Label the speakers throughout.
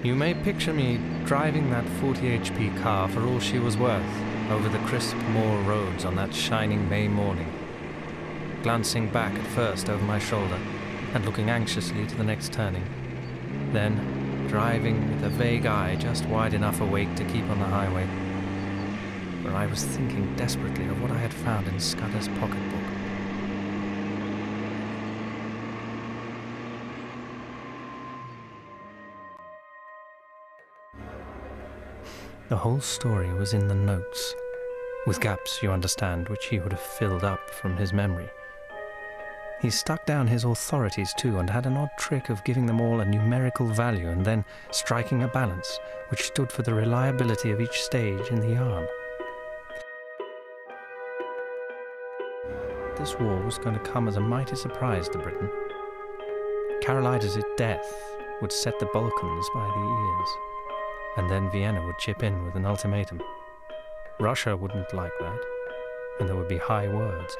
Speaker 1: You may picture me driving that 40 HP car for all she was worth over the crisp moor roads on that shining May morning, glancing back at first over my shoulder and looking anxiously to the next turning, then driving with a vague eye just wide enough awake to keep on the highway, where I was thinking desperately of what I had found in Scudder's pocketbook. The whole story was in the notes, with gaps, you understand, which he would have filled up from his memory. He stuck down his authorities too, and had an odd trick of giving them all a numerical value and then striking a balance, which stood for the reliability of each stage in the yarn. This war was going to come as a mighty surprise to Britain. Carolides' death would set the Balkans by the ears, and then Vienna would chip in with an ultimatum. Russia wouldn't like that, and there would be high words,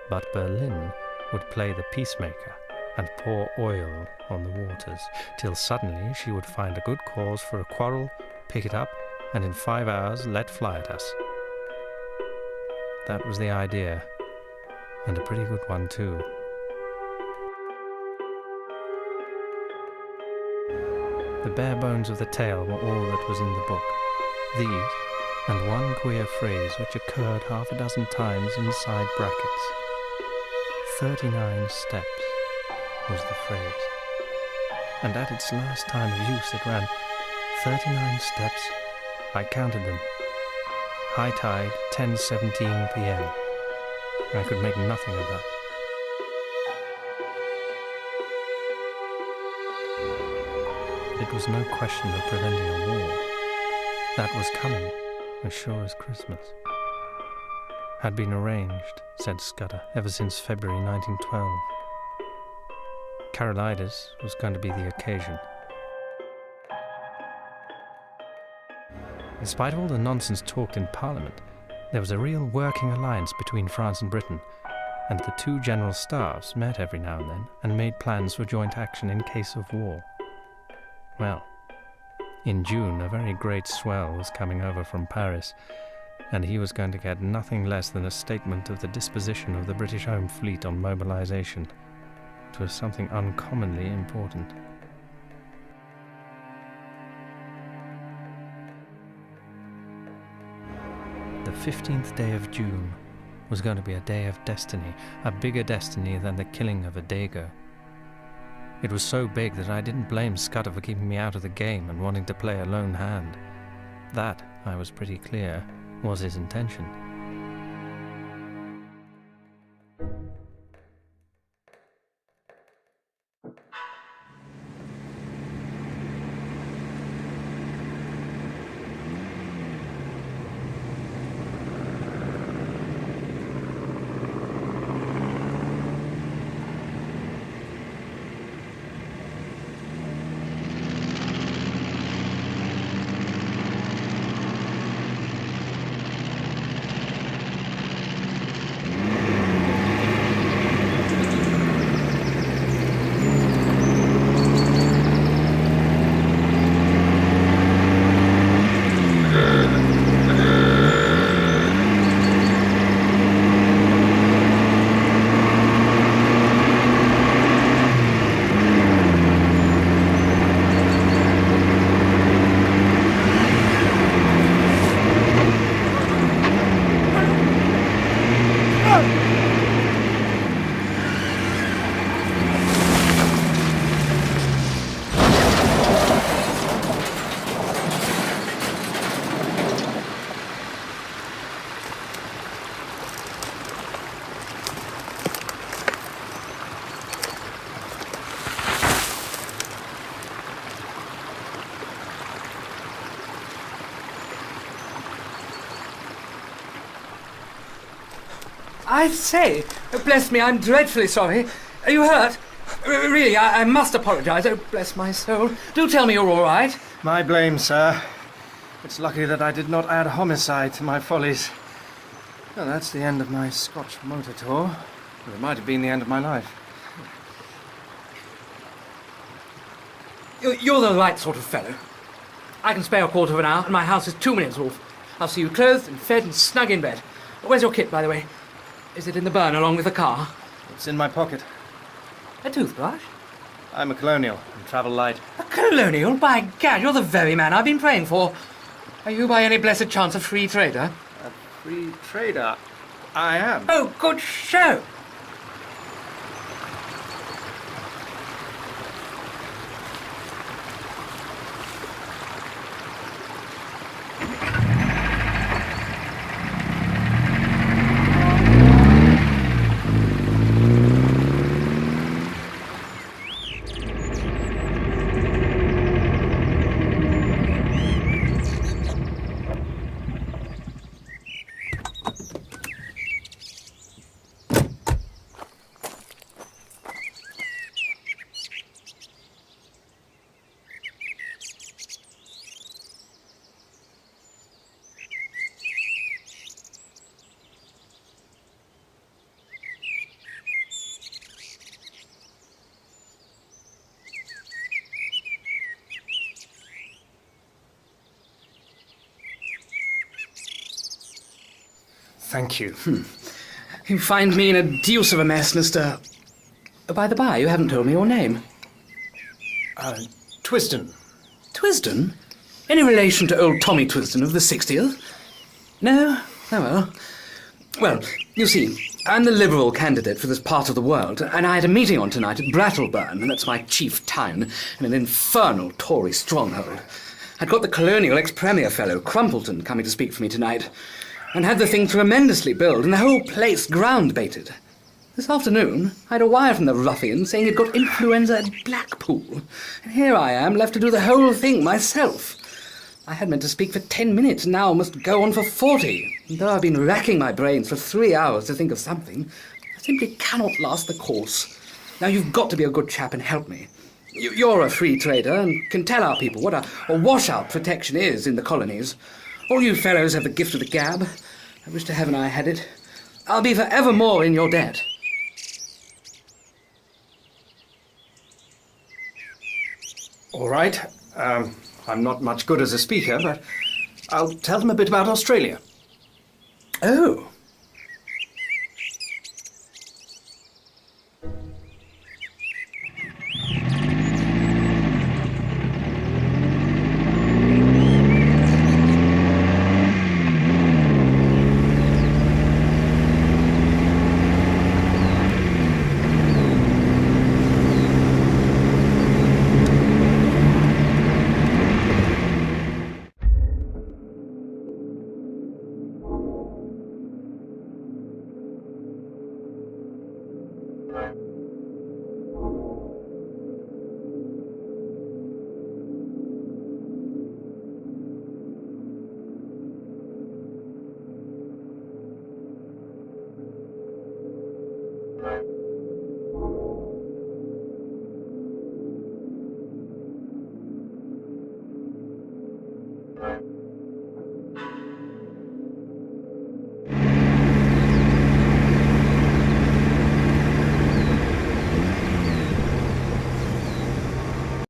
Speaker 1: but Berlin would play the peacemaker and pour oil on the waters, till suddenly she would find a good cause for a quarrel, pick it up, and in 5 hours let fly at us. That was the idea, and a pretty good one too. The bare bones of the tale were all that was in the book. These, and one queer phrase which occurred half a dozen times inside brackets. 39 steps was the phrase. And at its last time of use it ran, 39 steps, I counted them. High tide, 10:17 p.m. I could make nothing of that. It was no question of preventing a war. That was coming, as sure as Christmas. Had been arranged, said Scudder, ever since February 1912. Carolides was going to be the occasion. In spite of all the nonsense talked in Parliament, there was a real working alliance between France and Britain, and the two general staffs met every now and then and made plans for joint action in case of war. Well, in June a very great swell was coming over from Paris, and he was going to get nothing less than a statement of the disposition of the British Home Fleet on mobilization. It was something uncommonly important. The 15th day of June was going to be a day of destiny, a bigger destiny than the killing of a Dago. It was so big that I didn't blame Scudder for keeping me out of the game and wanting to play a lone hand. That, I was pretty clear, was his intention.
Speaker 2: I say, bless me, I'm dreadfully sorry. Are you hurt? Really, I must apologise. Oh, bless my soul. Do tell me you're all right.
Speaker 3: My blame, sir. It's lucky that I did not add homicide to my follies. Well, that's the end of my Scotch motor tour. But it might have been the end of my life.
Speaker 2: You're the right sort of fellow. I can spare a quarter of an hour, and my house is 2 minutes off. I'll see you clothed and fed and snug in bed. Where's your kit, by the way? Is it in the burn along with the car?
Speaker 3: It's in my pocket.
Speaker 2: A toothbrush?
Speaker 3: I'm a colonial and travel light.
Speaker 2: A colonial? By gad, you're the very man I've been praying for. Are you by any blessed chance a free trader?
Speaker 3: A free trader? I am.
Speaker 2: Oh, good show!
Speaker 3: Thank you.
Speaker 2: You find me in a deuce of a mess, Mr. By the by, you haven't told me your name.
Speaker 3: Twisdon.
Speaker 2: Twisdon? Any relation to old Tommy Twisdon of the 60th? No? Oh well. Well, you see, I'm the Liberal candidate for this part of the world, and I had a meeting on tonight at Brattleburn, and that's my chief town, in an infernal Tory stronghold. I'd got the colonial ex-premier fellow, Crumpleton, coming to speak for me tonight, and had the thing tremendously billed, and the whole place ground-baited. This afternoon, I had a wire from the ruffian saying he'd got influenza at Blackpool, and here I am, left to do the whole thing myself. I had meant to speak for 10 minutes, and now must go on for 40. And though I've been racking my brains for 3 hours to think of something, I simply cannot last the course. Now you've got to be a good chap and help me. You're a free trader and can tell our people what a washout protection is in the colonies. All you fellows have the gift of the gab. I wish to heaven I had it. I'll be forevermore in your debt.
Speaker 3: All right. I'm not much good as a speaker, but I'll tell them a bit about Australia.
Speaker 2: Oh,